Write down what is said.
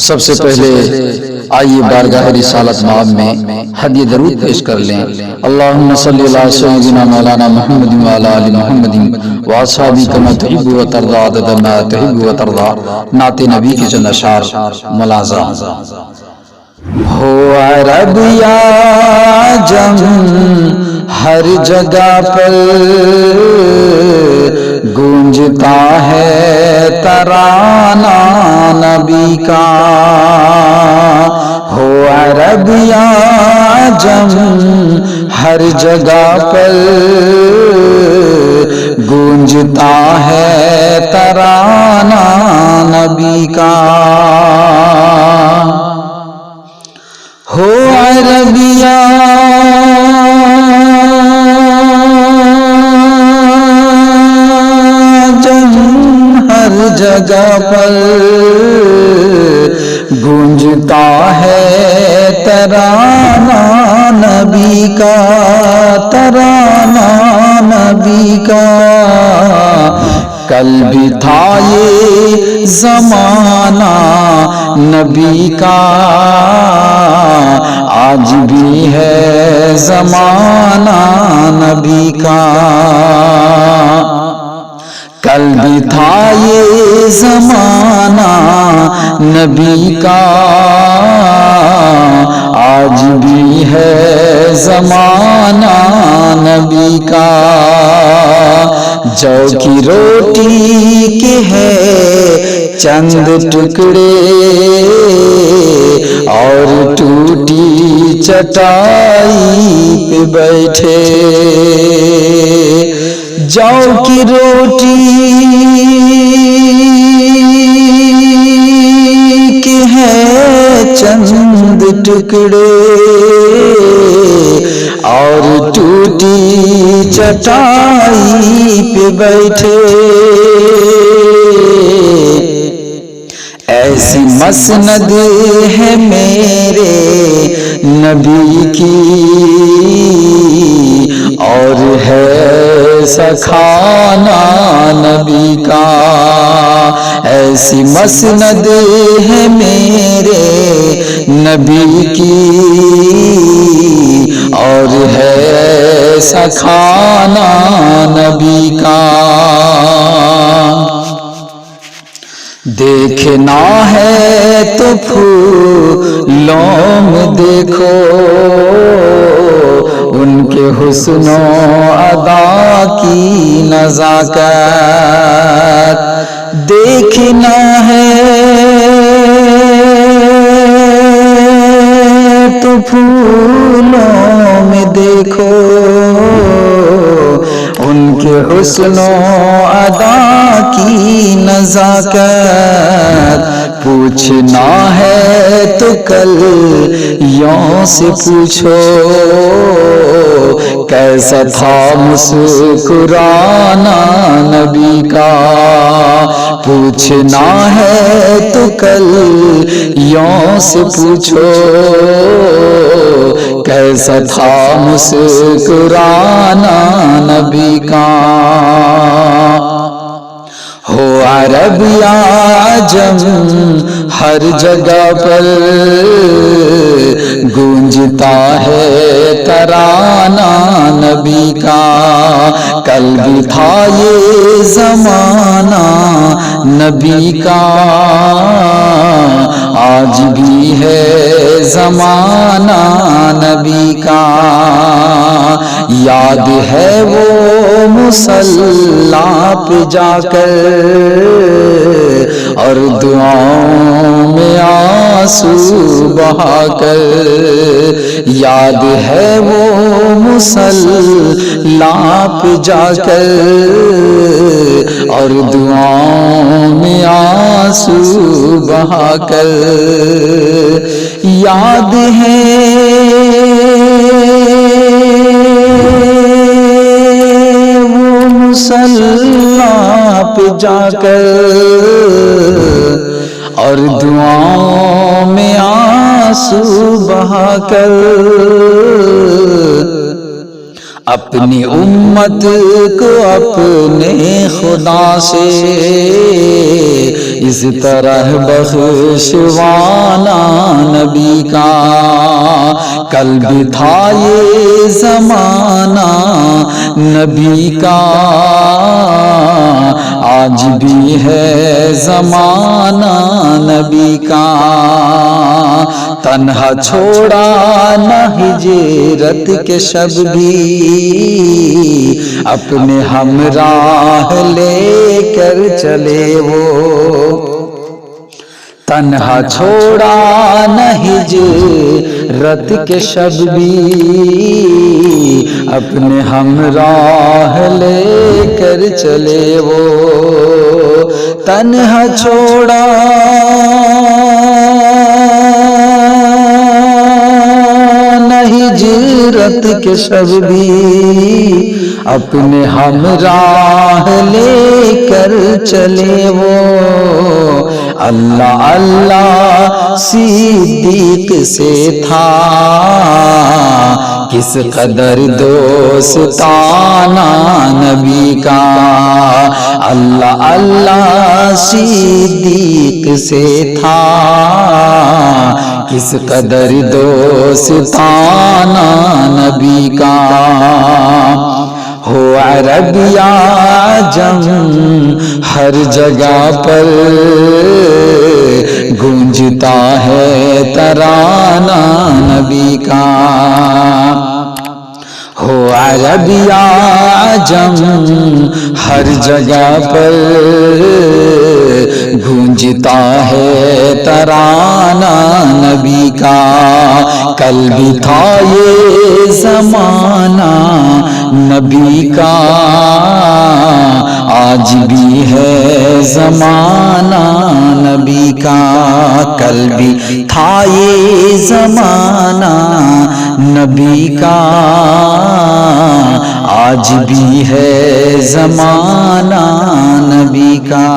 سب سے پہلے آئیے بارگاہ رسالت مآب میں ہدیہ درود پیش کر لیں۔ اللہم صلی علی سیدنا مولانا محمد وعلی آل محمد واصحابہ کما تحب و ترضى عدد ما تحب و ترضى۔ نعت نبی کی چند اشعار ملاحظہ۔ ہو عرب یا عجم ہر جگہ پر گونجتا ہے ترانہ نبی کا، ہو عرب یا عجم ہر جگہ پر گونجتا ہے ترانہ نبی کا، ہو عرب یا جگہ پر گونجتا ہے ترانہ نبی کا، ترانہ نبی کا، کل بھی تھا یہ زمانہ نبی کا، آج بھی ہے زمانہ نبی کا، کل بھی تھا یہ زمانہ نبی کا، آج بھی ہے زمانہ نبی کا، جو کی روٹی کے ہے چند ٹکڑے اور ٹوٹی چٹائی پہ بیٹھے، جو کی روٹی کے ہے چند ٹکڑے اور ٹوٹی چٹائی پہ بیٹھے، ایسی مسند ہے میرے نبی کی اور ہے سکھانا نبی کا، ایسی مسند ہے میرے نبی کی اور ہے سکھانا نبی کا، دیکھنا ہے تو پھولوں میں دیکھو ان کے حسن و ادا کی نزاکت، دیکھنا ہے تو پھولوں میں دیکھو ان کے حسن و ادا کی نزاکت، پوچھنا ہے تو کل یوں سے پوچھو کیسا تھا مسکرانا نبی کا، پوچھنا ہے تو کل یوں سے پوچھو کیسا تھا مسکرانا نبی کا، ہو عرب یا عجم ہر جگہ پر گونجتا ہے ترانہ نبی کا، کل بھی تھا یہ زمانہ نبی کا، آج بھی ہے زمانہ نبی کا، یاد ہے وہ مصلی پہ جا کر اور دعاؤں میں آنسو بہا کر، یاد ہے وہ مصلی پہ جا کر اور دعاؤں میں آنسو بہا کر، یاد ہے مصلی پہ جا کر اور دعاؤں میں آنسو بہا کر، اپنی امت کو اپنے خدا سے اس طرح بخشوانا نبی کا، کل بھی تھا یہ زمانہ نبی کا، آج بھی ہے زمانہ نبی کا، تنہا چھوڑا نہ ہجرت کے شب بھی، اپنے ہمراہ لے کر چلے وہ، تنہا چھوڑا نہ ہجرت کے شب بھی، اپنے ہمراہ لے کر چلے وہ، تنہا چھوڑا ہجرت کے شب بھی، اپنے ہمراہ لے کر چلے وہ، اللہ اللہ صدیق سے تھا کس قدر دوستانہ نبی کا، اللہ اللہ صدیق سے تھا کس قدر دوستانہ نبی کا، ہو عرب یا عجم ہر جگہ پر گونجتا ہے ترانہ نبی کا، ہو عرب یا عجم ہر جگہ پر گونجتا ہے ترانہ نبی کا، کل بھی تھا یہ زمانہ نبی کا، آج بھی ہے زمانہ نبی کا، کل بھی تھا یہ زمانہ نبی کا، آج بھی ہے زمانہ نبی کا۔